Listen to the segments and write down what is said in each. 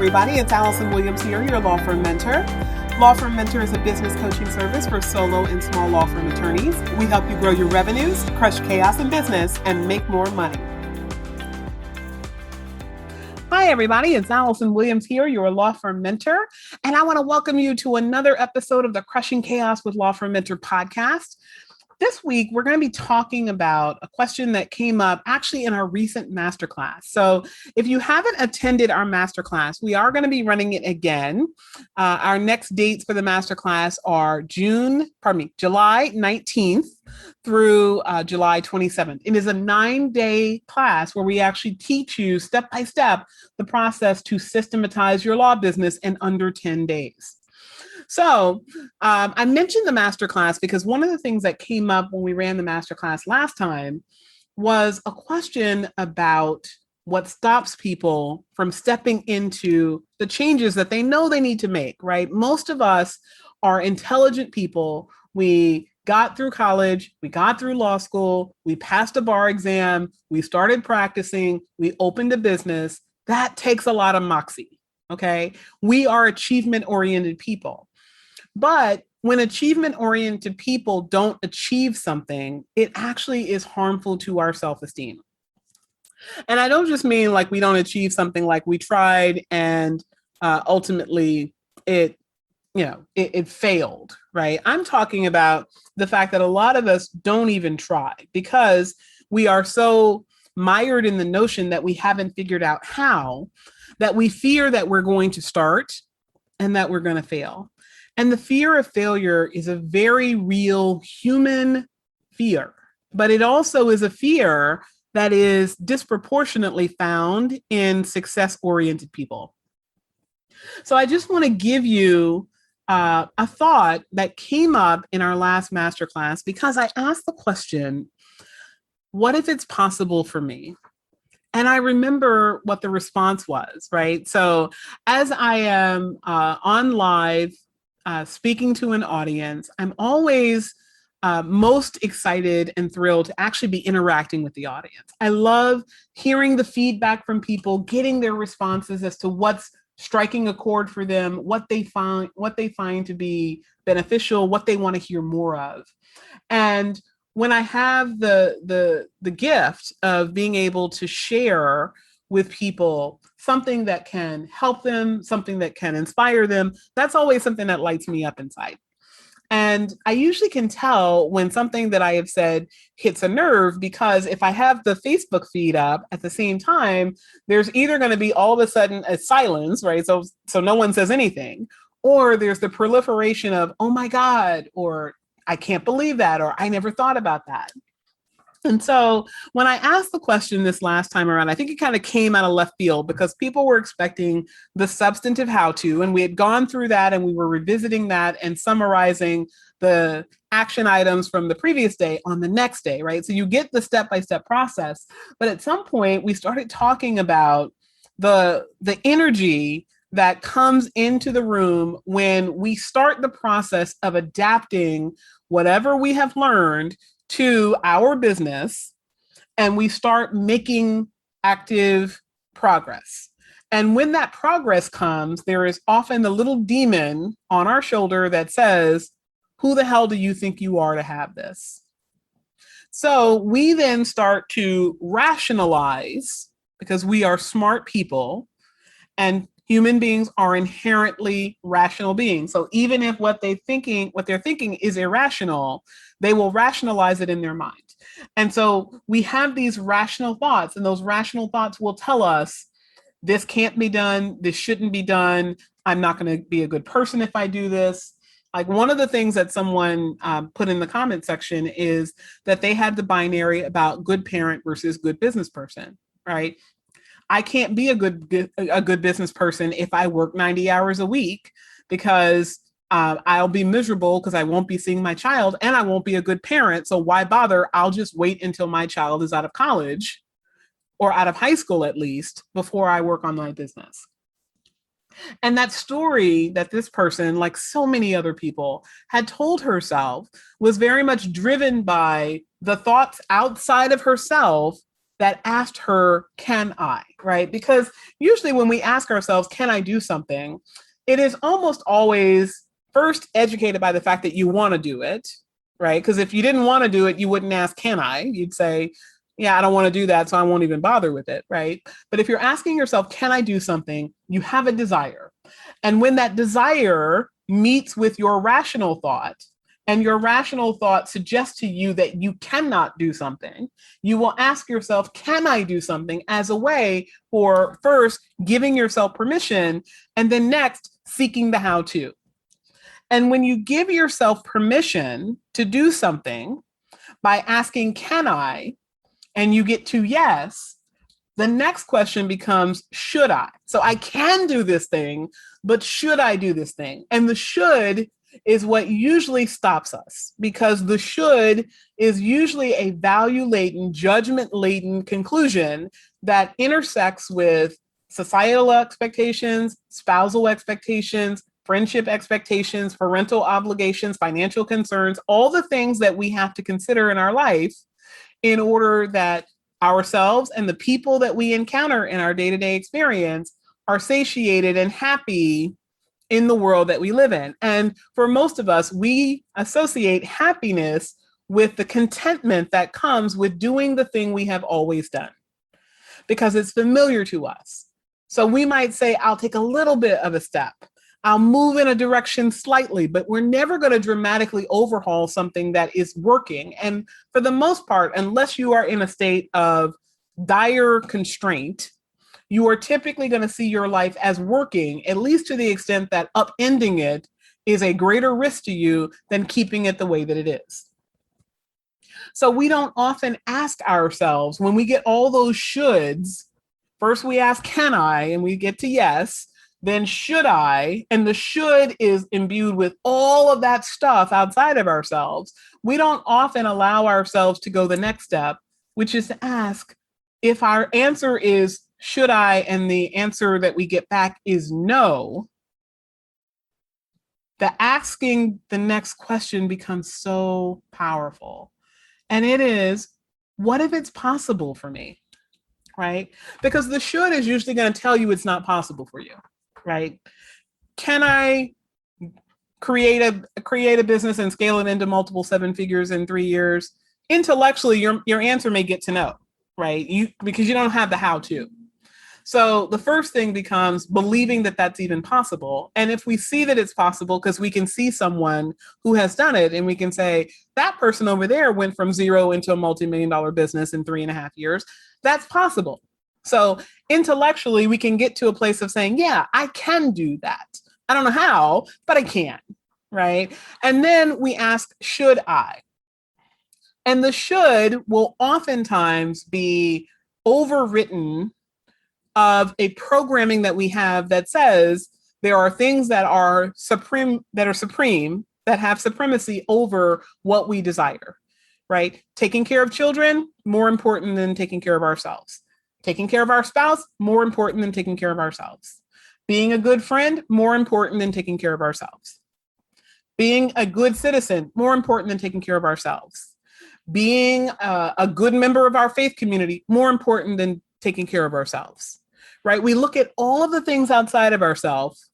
everybody. It's Allison Williams here, your law firm mentor. Law Firm Mentor is a business coaching service for solo and small law firm attorneys. We help you grow your revenues, crush chaos in business, and make more money. Hi, everybody. It's Allison Williams here, your law firm mentor. And I want to welcome you to another episode of the Crushing Chaos with Law Firm Mentor podcast. This week, we're going to be talking about a question that came up actually in our recent masterclass. So if you haven't attended our masterclass, we are going to be running it again. Our next dates for the masterclass are July 19th through July 27th. It is a 9-day class where we actually teach you step by step the process to systematize your law business in under 10 days. So I mentioned the masterclass because one of the things that came up when we ran the masterclass last time was a question about what stops people from stepping into the changes that they know they need to make, right? Most of us are intelligent people. We got through college, we got through law school, we passed a bar exam, we started practicing, we opened a business. That takes a lot of moxie, okay? We are achievement-oriented people. But when achievement-oriented people don't achieve something, it actually is harmful to our self-esteem. And I don't just mean like we don't achieve something like we tried and ultimately it failed, right? I'm talking about the fact that a lot of us don't even try because we are so mired in the notion that we haven't figured out how, that we fear that we're going to start and that we're going to fail. And the fear of failure is a very real human fear, but it also is a fear that is disproportionately found in success-oriented people. So I just want to give you a thought that came up in our last masterclass because I asked the question, what if it's possible for me? And I remember what the response was, right? So as I am on live, speaking to an audience, I'm always most excited and thrilled to actually be interacting with the audience. I love hearing the feedback from people, getting their responses as to what's striking a chord for them, what they find to be beneficial, what they want to hear more of. And when I have the gift of being able to share with people something that can help them, something that can inspire them, that's always something that lights me up inside. And I usually can tell when something that I have said hits a nerve because if I have the Facebook feed up at the same time, there's either going to be all of a sudden a silence, right? So no one says anything, or there's the proliferation of, oh my God, or I can't believe that, or I never thought about that. And so when I asked the question this last time around, I think it kind of came out of left field because people were expecting the substantive how-to, and we had gone through that and we were revisiting that and summarizing the action items from the previous day on the next day, right? So you get the step-by-step process, but at some point we started talking about the energy that comes into the room when we start the process of adapting whatever we have learned to our business, and we start making active progress. And when that progress comes, there is often the little demon on our shoulder that says, who the hell do you think you are to have this? So we then start to rationalize because we are smart people and human beings are inherently rational beings. So even if what they're thinking is irrational, they will rationalize it in their mind. And so we have these rational thoughts, and those rational thoughts will tell us, this can't be done, this shouldn't be done, I'm not going to be a good person if I do this. Like one of the things that someone put in the comment section is that they had the binary about good parent versus good business person, right? I can't be a good business person if I work 90 hours a week because I'll be miserable because I won't be seeing my child and I won't be a good parent. So why bother? I'll just wait until my child is out of college or out of high school at least before I work on my business. And that story that this person, like so many other people, had told herself was very much driven by the thoughts outside of herself that asked her, can I, right? Because usually when we ask ourselves, can I do something? It is almost always first educated by the fact that you want to do it, right? Because if you didn't want to do it, you wouldn't ask, can I? You'd say, yeah, I don't want to do that, so I won't even bother with it, right? But if you're asking yourself, can I do something? You have a desire. And when that desire meets with your rational thought, and your rational thought suggests to you that you cannot do something, you will ask yourself, can I do something, as a way for first giving yourself permission, and then next seeking the how to. And when you give yourself permission to do something by asking, can I, and you get to yes, the next question becomes, should I? So I can do this thing, but should I do this thing? And the should is what usually stops us, because the should is usually a value laden, judgment laden conclusion that intersects with societal expectations, spousal expectations, friendship expectations, parental obligations, financial concerns, all the things that we have to consider in our life in order that ourselves and the people that we encounter in our day-to-day experience are satiated and happy in the world that we live in. And for most of us, we associate happiness with the contentment that comes with doing the thing we have always done, because it's familiar to us. So we might say, I'll take a little bit of a step. I'll move in a direction slightly, but we're never going to dramatically overhaul something that is working. And for the most part, unless you are in a state of dire constraint, you are typically going to see your life as working, at least to the extent that upending it is a greater risk to you than keeping it the way that it is. So we don't often ask ourselves, when we get all those shoulds, first we ask, can I? And we get to yes. Then should I? And the should is imbued with all of that stuff outside of ourselves. We don't often allow ourselves to go the next step, which is to ask, if our answer is should I, and the answer that we get back is no, the asking the next question becomes so powerful. And it is, what if it's possible for me? Right? Because the should is usually going to tell you it's not possible for you. Right? Can I create a business and scale it into multiple seven figures in 3 years? Intellectually, your answer may get to no, right? Because you don't have the how to. So the first thing becomes believing that that's even possible. And if we see that it's possible, because we can see someone who has done it, and we can say, that person over there went from zero into a multi-million-dollar business in 3.5 years, that's possible. So intellectually, we can get to a place of saying, yeah, I can do that. I don't know how, but I can, right? And then we ask, should I? And the should will oftentimes be overwritten of a programming that we have that says there are things that are supreme, that have supremacy over what we desire, right? Taking care of children, more important than taking care of ourselves. Taking care of our spouse, more important than taking care of ourselves. Being a good friend, more important than taking care of ourselves. Being a good citizen, more important than taking care of ourselves. Being a good member of our faith community, more important than taking care of ourselves, right? We look at all of the things outside of ourselves,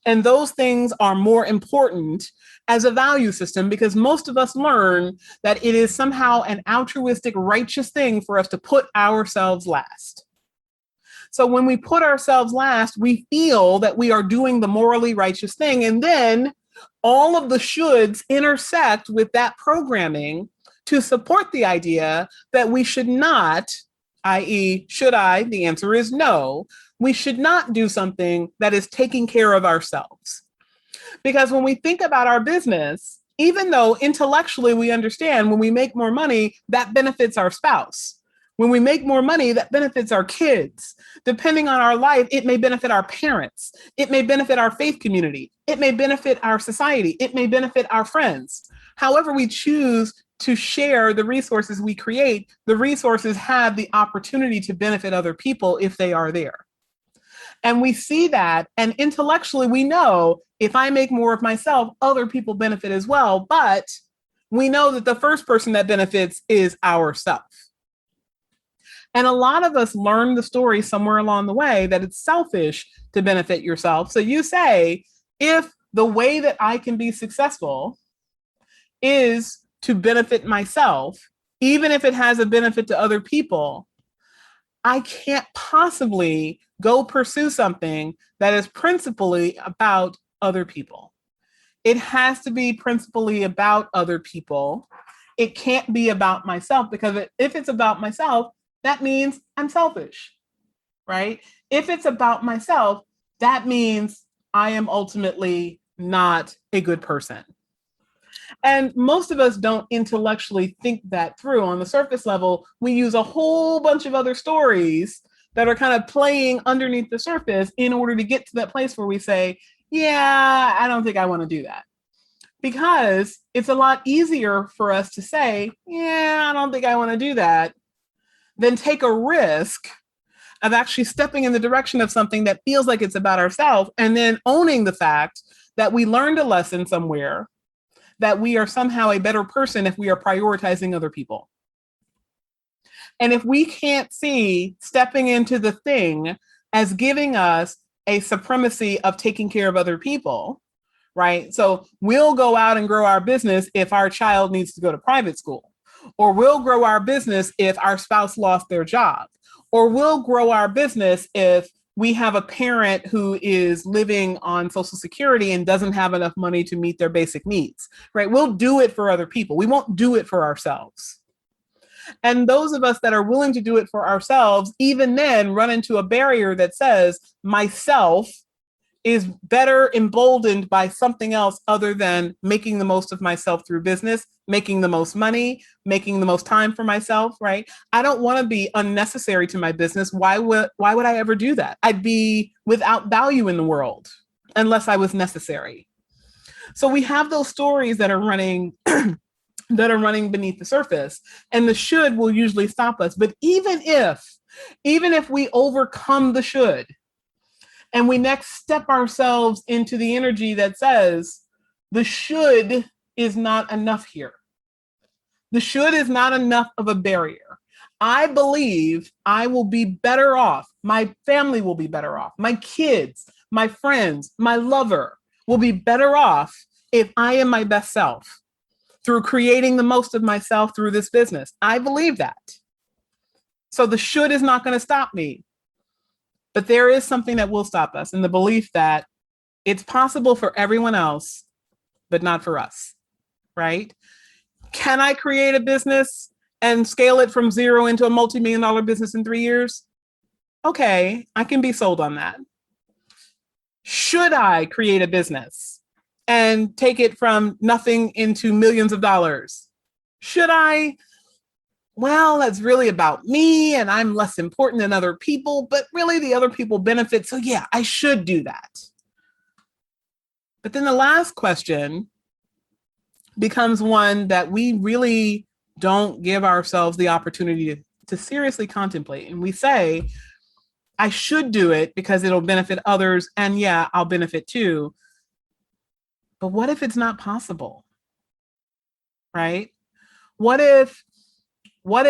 and those things are more important as a value system, because most of us learn that it is somehow an altruistic, righteous thing for us to put ourselves last. So when we put ourselves last, we feel that we are doing the morally righteous thing. And then all of the shoulds intersect with that programming to support the idea that we should not, i.e., should I? The answer is no. We should not do something that is taking care of ourselves. Because when we think about our business, even though intellectually we understand when we make more money, that benefits our spouse. When we make more money, that benefits our kids. Depending on our life, it may benefit our parents. It may benefit our faith community. It may benefit our society. It may benefit our friends. However we choose to share the resources we create, the resources have the opportunity to benefit other people if they are there. And we see that, and intellectually we know if I make more of myself, other people benefit as well. But we know that the first person that benefits is ourself. And a lot of us learn the story somewhere along the way that it's selfish to benefit yourself. So you say, if the way that I can be successful is to benefit myself, even if it has a benefit to other people, I can't possibly go pursue something that is principally about other people. It has to be principally about other people. It can't be about myself, because if it's about myself, that means I'm selfish, right? If it's about myself, that means I am ultimately not a good person. And most of us don't intellectually think that through. On the surface level, we use a whole bunch of other stories that are kind of playing underneath the surface in order to get to that place where we say, yeah, I don't think I want to do that. Because it's a lot easier for us to say, yeah, I don't think I want to do that, than take a risk of actually stepping in the direction of something that feels like it's about ourselves, and then owning the fact that we learned a lesson somewhere, that we are somehow a better person if we are prioritizing other people. And if we can't see stepping into the thing as giving us a supremacy of taking care of other people, right? So we'll go out and grow our business if our child needs to go to private school, or we'll grow our business if our spouse lost their job, or we'll grow our business if we have a parent who is living on Social Security and doesn't have enough money to meet their basic needs, right? We'll do it for other people. We won't do it for ourselves. And those of us that are willing to do it for ourselves, even then run into a barrier that says myself is better emboldened by something else other than making the most of myself through business, making the most money, making the most time for myself, right? I don't want to be unnecessary to my business. Why would I ever do that? I'd be without value in the world unless I was necessary. So we have those stories that are running beneath the surface, and the should will usually stop us. But even if we overcome the should, and we next step ourselves into the energy that says the should is not enough here. The should is not enough of a barrier. I believe I will be better off. My family will be better off. My kids, my friends, my lover will be better off if I am my best self through creating the most of myself through this business. I believe that. So the should is not going to stop me. But there is something that will stop us, in the belief that it's possible for everyone else, but not for us, right? Can I create a business and scale it from zero into a multi-million-dollar business in 3 years? Okay, I can be sold on that. Should I create a business and take it from nothing into millions of dollars? Should I? Well, that's really about me and I'm less important than other people, but really the other people benefit. So yeah, I should do that. But then the last question becomes one that we really don't give ourselves the opportunity to seriously contemplate. And we say, I should do it because it'll benefit others. And yeah, I'll benefit too. But what if it's not possible? Right? What if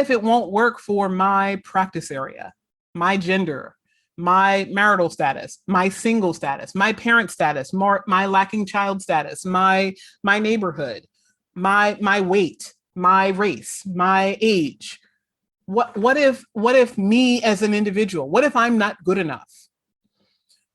it won't work for my practice area, my gender, my marital status, my single status, my parent status, my lacking child status, my neighborhood, my weight, my race, my age? What if me as an individual, what if I'm not good enough?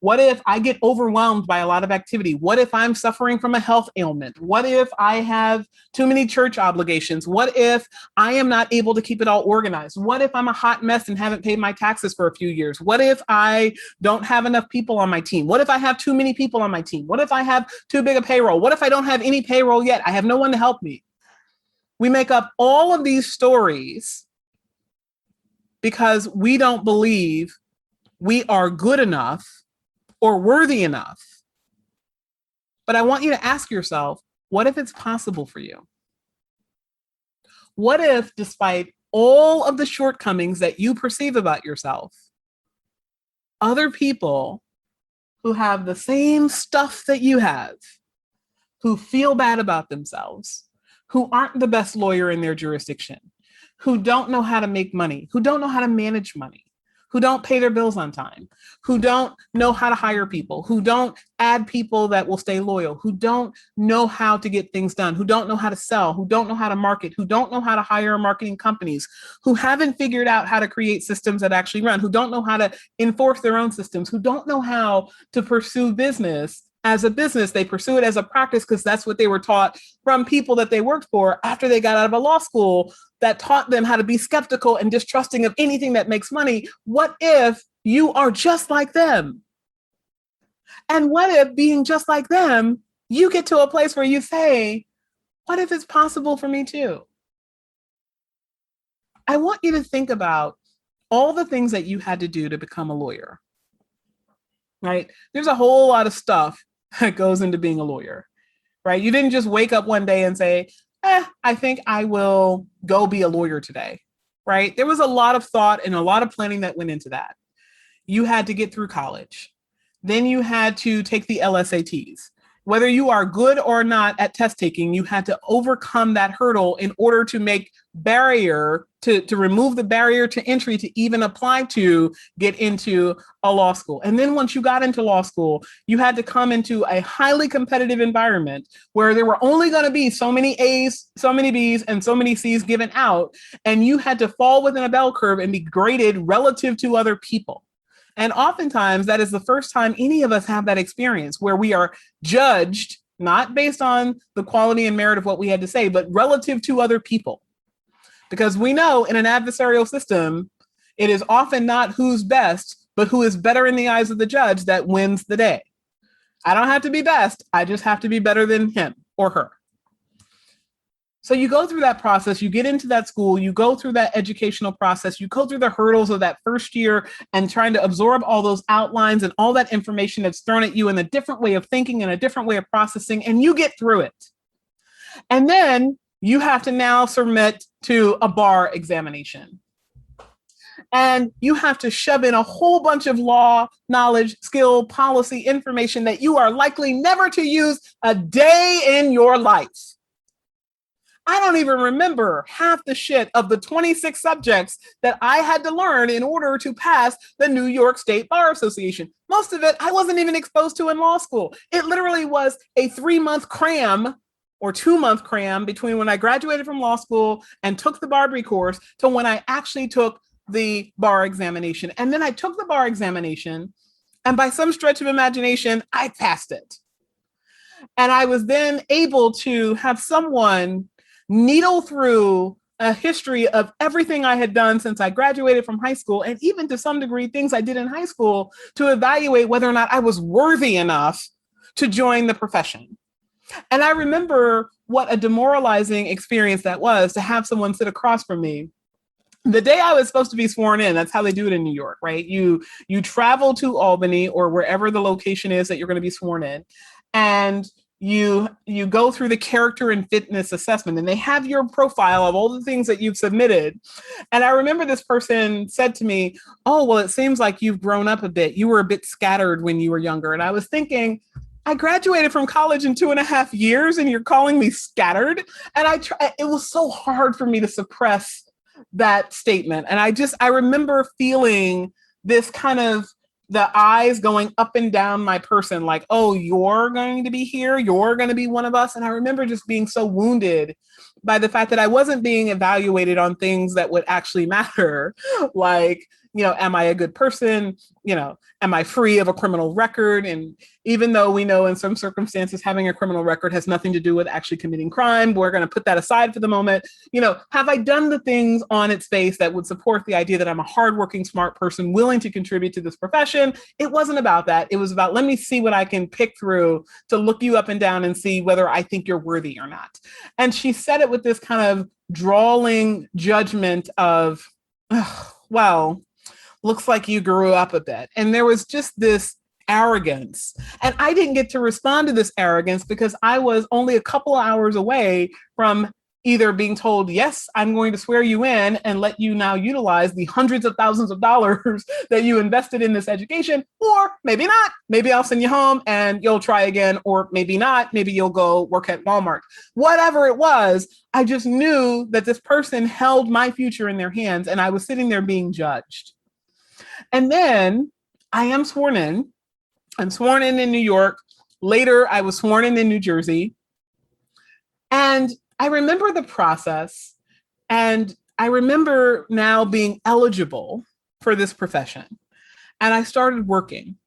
What if I get overwhelmed by a lot of activity? What if I'm suffering from a health ailment? What if I have too many church obligations? What if I am not able to keep it all organized? What if I'm a hot mess and haven't paid my taxes for a few years? What if I don't have enough people on my team? What if I have too many people on my team? What if I have too big a payroll? What if I don't have any payroll yet? I have no one to help me. We make up all of these stories because we don't believe we are good enough or worthy enough. But I want you to ask yourself, what if it's possible for you? What if, despite all of the shortcomings that you perceive about yourself, other people who have the same stuff that you have, who feel bad about themselves, who aren't the best lawyer in their jurisdiction, who don't know how to make money, who don't know how to manage money, who don't pay their bills on time, who don't know how to hire people, who don't add people that will stay loyal, who don't know how to get things done, who don't know how to sell, who don't know how to market, who don't know how to hire marketing companies, who haven't figured out how to create systems that actually run, who don't know how to enforce their own systems, who don't know how to pursue business as a business. They pursue it as a practice because that's what they were taught from people that they worked for after they got out of a law school that taught them how to be skeptical and distrusting of anything that makes money. What if you are just like them? And what if being just like them, you get to a place where you say, what if it's possible for me too? I want you to think about all the things that you had to do to become a lawyer, right? There's a whole lot of stuff that goes into being a lawyer, right? You didn't just wake up one day and say, I think I will go be a lawyer today, right? There was a lot of thought and a lot of planning that went into that. You had to get through college. Then you had to take the LSATs. Whether you are good or not at test taking, you had to overcome that hurdle in order to make barrier, to remove the barrier to entry to even apply to get into a law school. And then once you got into law school, you had to come into a highly competitive environment where there were only going to be so many A's, so many B's, and so many C's given out. And you had to fall within a bell curve and be graded relative to other people. And oftentimes that is the first time any of us have that experience where we are judged, not based on the quality and merit of what we had to say, but relative to other people. Because we know in an adversarial system, it is often not who's best, but who is better in the eyes of the judge that wins the day. I don't have to be best. I just have to be better than him or her. So you go through that process, you get into that school, you go through that educational process, you go through the hurdles of that first year and trying to absorb all those outlines and all that information that's thrown at you in a different way of thinking and a different way of processing, and you get through it. And then you have to now submit to a bar examination. And you have to shove in a whole bunch of law, knowledge, skill, policy, information that you are likely never to use a day in your life. I don't even remember half the shit of the 26 subjects that I had to learn in order to pass the New York State Bar Association. Most of it I wasn't even exposed to in law school. It literally was a 3-month cram or 2-month cram between when I graduated from law school and took the Barbary course to when I actually took the bar examination. And then I took the bar examination, and by some stretch of imagination, I passed it. And I was then able to have someone needle through a history of everything I had done since I graduated from high school, and even to some degree, things I did in high school to evaluate whether or not I was worthy enough to join the profession. And I remember what a demoralizing experience that was to have someone sit across from me. The day I was supposed to be sworn in, that's how they do it in New York, right? You travel to Albany or wherever the location is that you're going to be sworn in, and you go through the character and fitness assessment, and they have your profile of all the things that you've submitted. And I remember this person said to me, oh, well, it seems like you've grown up a bit. You were a bit scattered when you were younger. And I was thinking, I graduated from college in 2.5 years and you're calling me scattered. And it was so hard for me to suppress that statement. And I remember feeling this kind of the eyes going up and down my person, like, oh, you're going to be here. You're going to be one of us. And I remember just being so wounded by the fact that I wasn't being evaluated on things that would actually matter. Like, am I a good person? Am I free of a criminal record? And even though we know in some circumstances having a criminal record has nothing to do with actually committing crime, we're going to put that aside for the moment. Have I done the things on its face that would support the idea that I'm a hardworking, smart person willing to contribute to this profession? It wasn't about that. It was about, let me see what I can pick through to look you up and down and see whether I think you're worthy or not. And she said it with this kind of drawling judgment of, well, looks like you grew up a bit. And there was just this arrogance. And I didn't get to respond to this arrogance because I was only a couple of hours away from either being told, yes, I'm going to swear you in and let you now utilize the hundreds of thousands of dollars that you invested in this education, or maybe not. Maybe I'll send you home and you'll try again, or maybe not. Maybe you'll go work at Walmart. Whatever it was, I just knew that this person held my future in their hands, and I was sitting there being judged. And then I am sworn in. I'm sworn in New York. Later, I was sworn in New Jersey. And I remember the process, and I remember now being eligible for this profession. And I started working,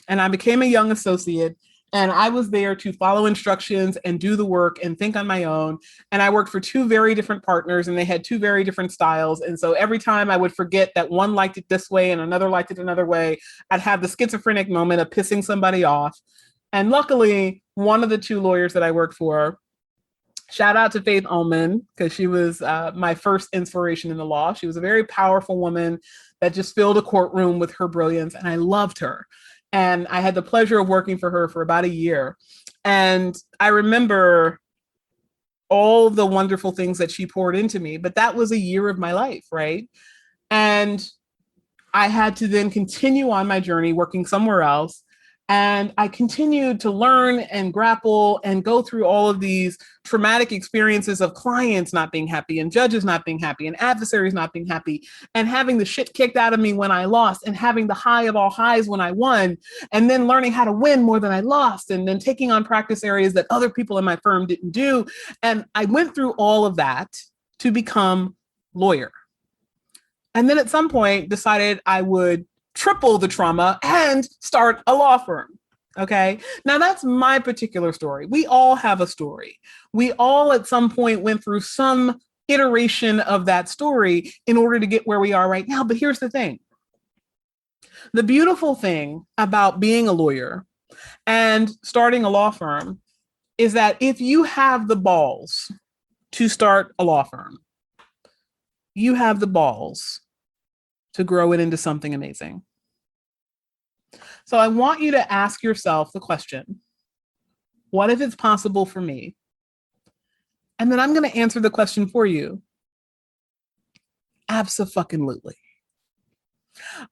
and I became a young associate, and I was there to follow instructions and do the work and think on my own. And I worked for two very different partners, and they had two very different styles. And so every time I would forget that one liked it this way and another liked it another way, I'd have the schizophrenic moment of pissing somebody off. And luckily, one of the two lawyers that I worked for, shout out to Faith Ullman, because she was my first inspiration in the law. She was a very powerful woman that just filled a courtroom with her brilliance, and I loved her. And I had the pleasure of working for her for about a year. And I remember all the wonderful things that she poured into me, but that was a year of my life, right? And I had to then continue on my journey working somewhere else. And I continued to learn and grapple and go through all of these traumatic experiences of clients not being happy and judges not being happy and adversaries not being happy and having the shit kicked out of me when I lost and having the high of all highs when I won, and then learning how to win more than I lost, and then taking on practice areas that other people in my firm didn't do. And I went through all of that to become lawyer. And then at some point decided I would triple the trauma and start a law firm. Okay. Now that's my particular story. We all have a story. We all at some point went through some iteration of that story in order to get where we are right now. But here's the thing. The beautiful thing about being a lawyer and starting a law firm is that if you have the balls to start a law firm, you have the balls to grow it into something amazing. So I want you to ask yourself the question, what if it's possible for me? And then I'm going to answer the question for you. Abso-fucking-lutely.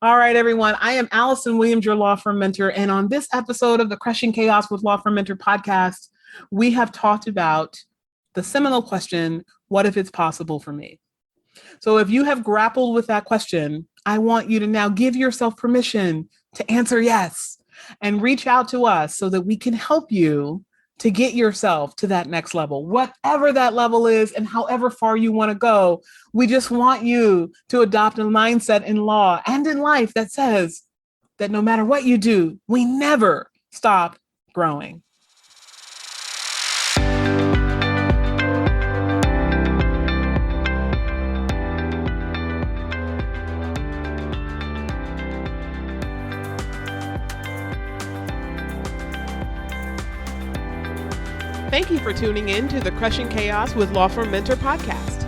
All right, everyone. I am Allison Williams, your law firm mentor. And on this episode of the Crushing Chaos with Law Firm Mentor podcast, we have talked about the seminal question, what if it's possible for me? So if you have grappled with that question, I want you to now give yourself permission to answer yes and reach out to us so that we can help you to get yourself to that next level, whatever that level is and however far you want to go. We just want you to adopt a mindset in law and in life that says that no matter what you do, we never stop growing. Thank you for tuning in to the Crushing Chaos with Law Firm Mentor podcast.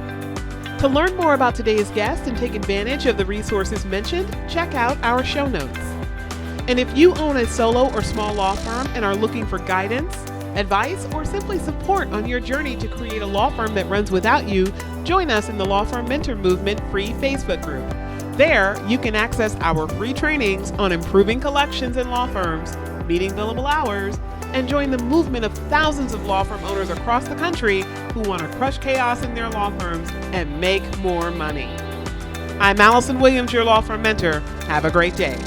To learn more about today's guest and take advantage of the resources mentioned, check out our show notes. And if you own a solo or small law firm and are looking for guidance, advice, or simply support on your journey to create a law firm that runs without you, join us in the Law Firm Mentor Movement free Facebook group. There, you can access our free trainings on improving collections in law firms, meeting billable hours, and join the movement of thousands of law firm owners across the country who want to crush chaos in their law firms and make more money. I'm Allison Williams, your law firm mentor. Have a great day.